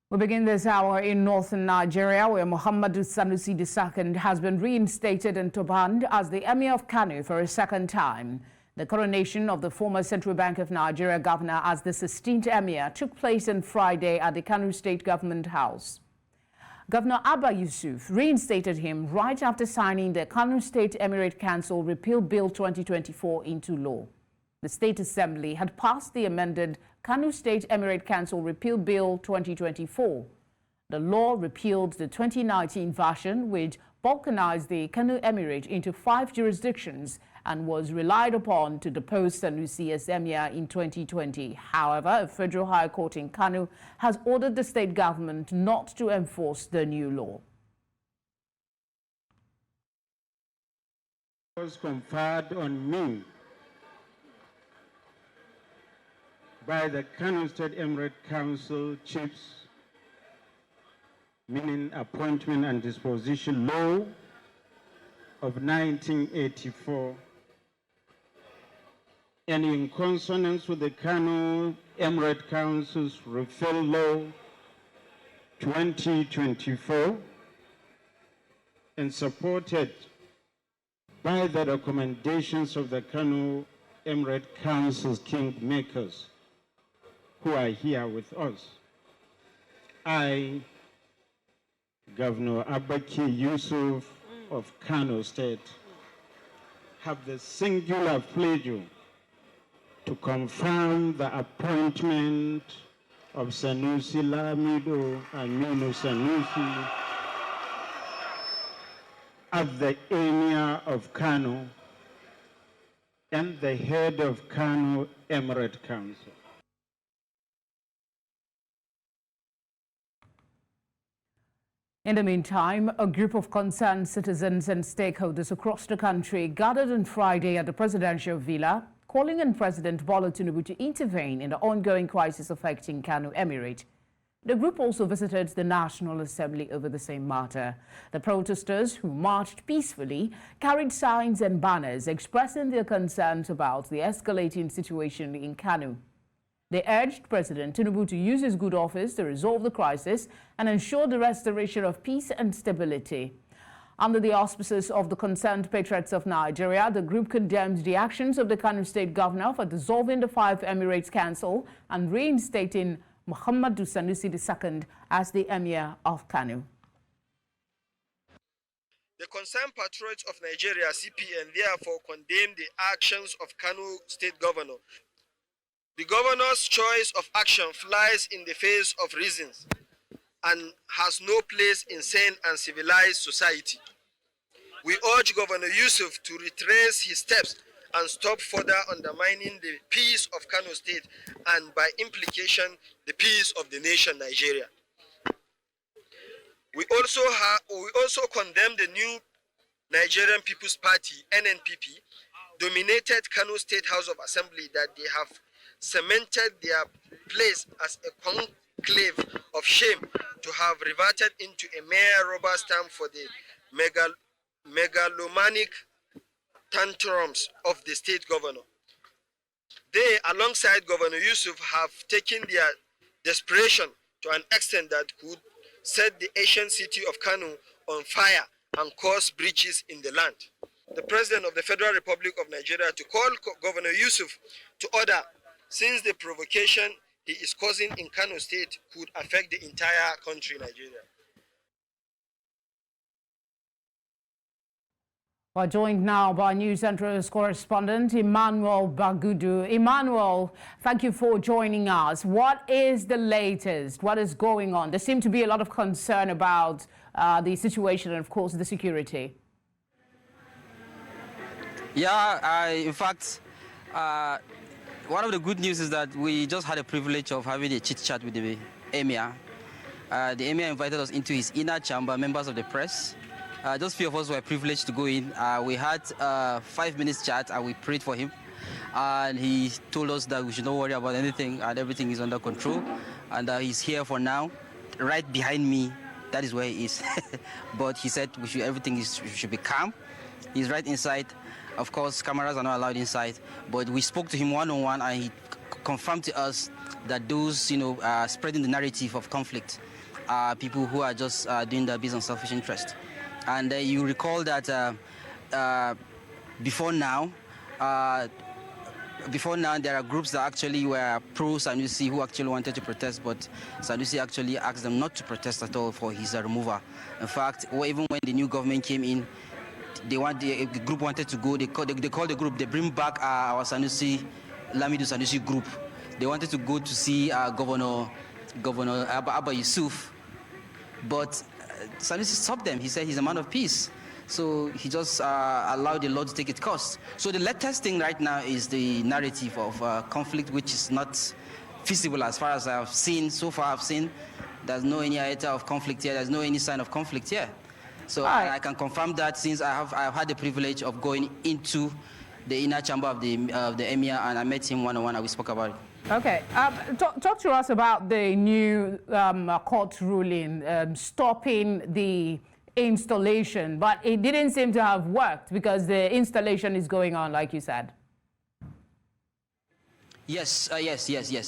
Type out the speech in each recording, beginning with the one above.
We begin this hour in northern Nigeria, where Muhammadu Sanusi II has been reinstated and turbaned as the Emir of Kano for a second time. The coronation of the former Central Bank of Nigeria governor as the 16th Emir took place on Friday at the Kano State Government House. Governor Abba Yusuf reinstated him right after signing the Kano State Emirate Council Repeal Bill 2024 into law. The State Assembly had passed the amended Kano State Emirate Council Repeal Bill 2024. The law repealed the 2019 version, which balkanized the Kano Emirate into 5 jurisdictions and was relied upon to depose Sanusi as Emir in 2020. However, a federal high court in Kano has ordered the state government not to enforce the new law. It was conferred on me by the Kano State Emirate Council Chiefs, meaning Appointment and Disposition Law of 1984, and in consonance with the Kano Emirate Council's Repeal Law 2024, and supported by the recommendations of the Kano Emirate Council's kingmakers, who are here with us. I, Governor Abba Yusuf of Kano State, have the singular pleasure to confirm the appointment of Sanusi Lamido Aminu Sanusi as the Emir of Kano and the head of Kano Emirate Council. In the meantime, a group of concerned citizens and stakeholders across the country gathered on Friday at the presidential villa, calling on President Bola Tinubu to intervene in the ongoing crisis affecting Kano Emirate. The group also visited the National Assembly over the same matter. The protesters, who marched peacefully, carried signs and banners expressing their concerns about the escalating situation in Kano. They urged President Tinubu to use his good office to resolve the crisis and ensure the restoration of peace and stability. Under the auspices of the concerned patriots of Nigeria, the group condemned the actions of the Kano State governor for dissolving the 5 Emirates Council and reinstating Muhammadu Sanusi II as the Emir of Kano. The Concerned Patriots of Nigeria, CPN, therefore condemn the actions of Kano State governor. The governor's choice of action flies in the face of reasons and has no place in sane and civilized society. We urge Governor Yusuf to retrace his steps and stop further undermining the peace of Kano State and, by implication, the peace of the nation Nigeria. We also condemn the new Nigerian People's Party, NNPP, dominated Kano State House of Assembly, that they have cemented their place as a conclave of shame to have reverted into a mere rubber stamp for the megalomaniac tantrums of the state governor. They, alongside Governor Yusuf, have taken their desperation to an extent that could set the ancient city of Kano on fire and cause breaches in the land. The President of the Federal Republic of Nigeria to call Governor Yusuf to order, since the provocation he is causing in Kano State could affect the entire country, Nigeria. We're joined now by News Central's correspondent, Emmanuel Bagudu. Emmanuel, thank you for joining us. What is the latest? What is going on? There seems to be a lot of concern about the situation and, of course, the security. Yeah, in fact, one of the good news is that we just had a privilege of having a chit-chat with the Emir. The Emir invited us into his inner chamber, members of the press. Just few of us were privileged to go in. We had a 5-minute chat and we prayed for him. And he told us that we should not worry about anything and everything is under control. And he's here for now, right behind me. That is where he is. But he said everything should be calm. He's right inside. Of course, cameras are not allowed inside. But we spoke to him one-on-one and he confirmed to us that those, spreading the narrative of conflict are people who are just doing that based on selfish interest. And you recall that before now, there are groups that actually were pro-Sanusi who actually wanted to protest, but Sanusi actually asked them not to protest at all for his removal. In fact, even when the new government came in, the group wanted to go. They called the group. They bring back our Sanusi, Lamido Sanusi group. They wanted to go to see Governor Abba Yusuf, but Sanusi stopped them. He said he's a man of peace. So he just allowed the law to take its course. So the latest thing right now is the narrative of conflict, which is not feasible as far as I've seen. So far I've seen there's no any iota of conflict here. There's no any sign of conflict here. So I can confirm that since I've had the privilege of going into the inner chamber of the Emir, and I met him one-on-one and we spoke about it. Okay, talk to us about the new court ruling stopping the installation, but it didn't seem to have worked because the installation is going on, like you said. Yes.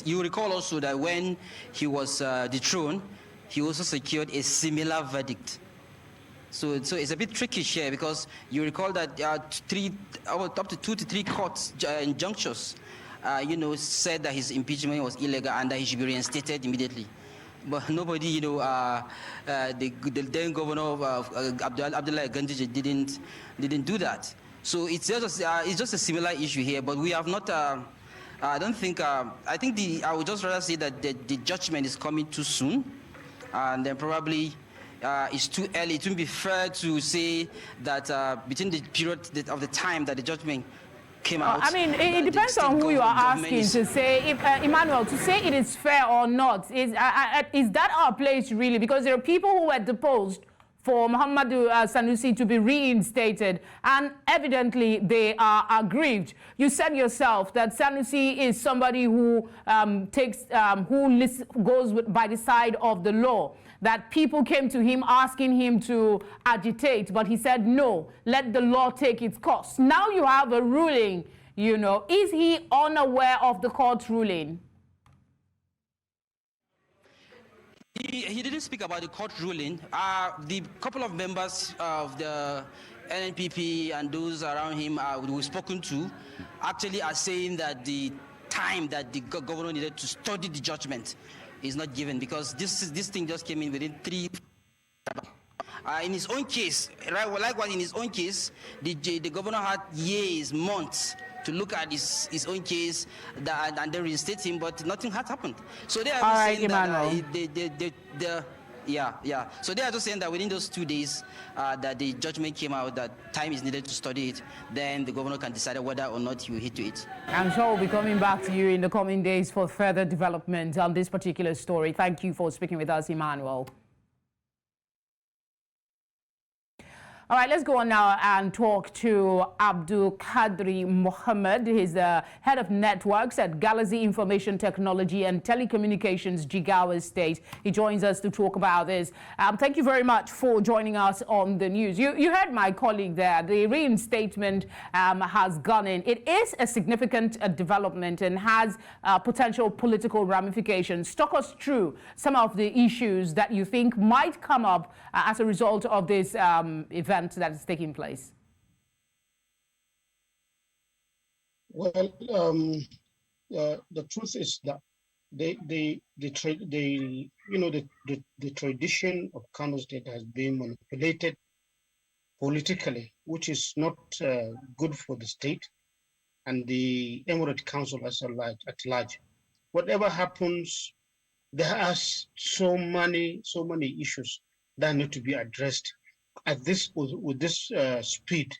You recall also that when he was dethroned, he also secured a similar verdict. So it's a bit tricky here because you recall that up to 2 to 3 court injunctions, said that his impeachment was illegal and that he should be reinstated immediately. But nobody, the then governor of Abdullah Gandhi didn't do that. So it's just a similar issue here. But we have not. I don't think. I think I would just rather say that the judgment is coming too soon, and then probably it's too early. It wouldn't be fair to say that between the period of the time that the judgment came out. I mean, it depends on who you are asking to say, if, Emmanuel, to say it is fair or not. Is that our place really? Because there are people who were deposed for Muhammadu Sanusi to be reinstated, and evidently they are aggrieved. You said yourself that Sanusi is somebody who goes by the side of the law, that people came to him asking him to agitate, but he said, no, let the law take its course. Now you have a ruling, Is he unaware of the court ruling? He didn't speak about the court ruling. The couple of members of the NNPP and those around him we've spoken to actually are saying that the time that the governor needed to study the judgment is not given because this thing just came in within 3. In his own case, right? Likewise, in his own case, the governor had years, months to look at his own case and then reinstate him, but nothing had happened. So they are saying that So they are just saying that within those 2 days that the judgment came out, that time is needed to study it, then the governor can decide whether or not he will hit to it. I'm sure we'll be coming back to you in the coming days for further development on this particular story. Thank you for speaking with us, Emmanuel. All right, let's go on now and talk to Abdul Kadri Mohammed. He's the head of networks at Galaxy Information Technology and Telecommunications, Jigawa State. He joins us to talk about this. Thank you very much for joining us on the news. You heard my colleague there. The reinstatement has gone in. It is a significant development and has potential political ramifications. Talk us through some of the issues that you think might come up as a result of this event that is taking place. Well, the truth is that the tradition of Kano State has been manipulated politically, which is not good for the state and the Emirate Council at large. Whatever happens, there are so many issues that need to be addressed at this with this speed.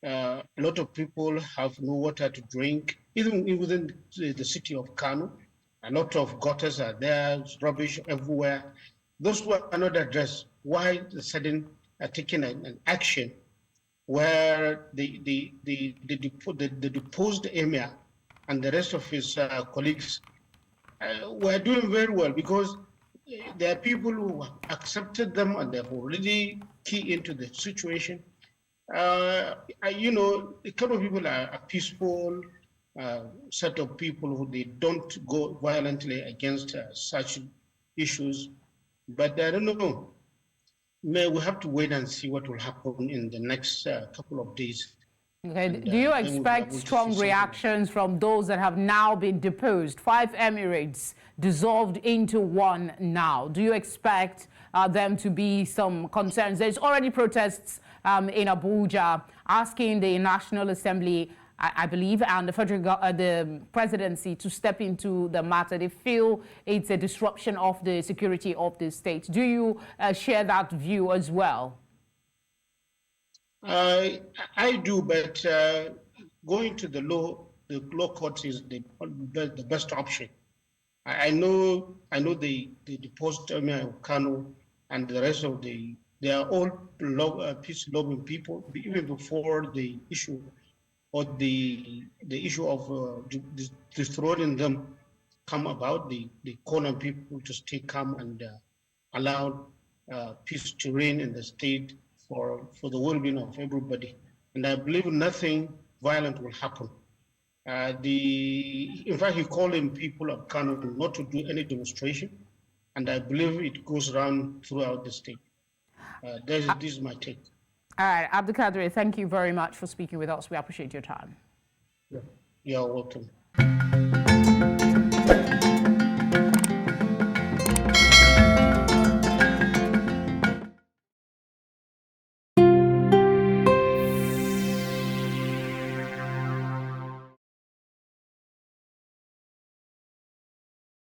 A lot of people have no water to drink, even within the city of Kano. A lot of gutters are there, rubbish everywhere. Those who are not addressed, why the sudden taking an action where the deposed emir and the rest of his colleagues were doing very well, because there are people who accepted them and they've already key into the situation. The Kano people are peaceful, set of people who they don't go violently against such issues. But I don't know. We have to wait and see what will happen in the next couple of days. Okay. And, do you then we'll be expect able to strong see reactions from those that have now been deposed? 5 emirates dissolved into one now. Do you expect them to be some concerns? There's already protests in Abuja asking the National Assembly, I believe, and the the presidency to step into the matter. They feel it's a disruption of the security of the state. Do you share that view as well? I do, but going to the law courts is the best option. I know the deposed Emir of Kano and the rest of they are all peace-loving people, even before the issue or the issue of destroying them come about. The Kano people to stay calm and allow peace to reign in the state for the well-being of everybody. And I believe nothing violent will happen. In fact, he called in people of Kano not to do any demonstration, and I believe it goes around throughout the state. This is my take. All right, Abdulkadir, thank you very much for speaking with us. We appreciate your time. You're welcome.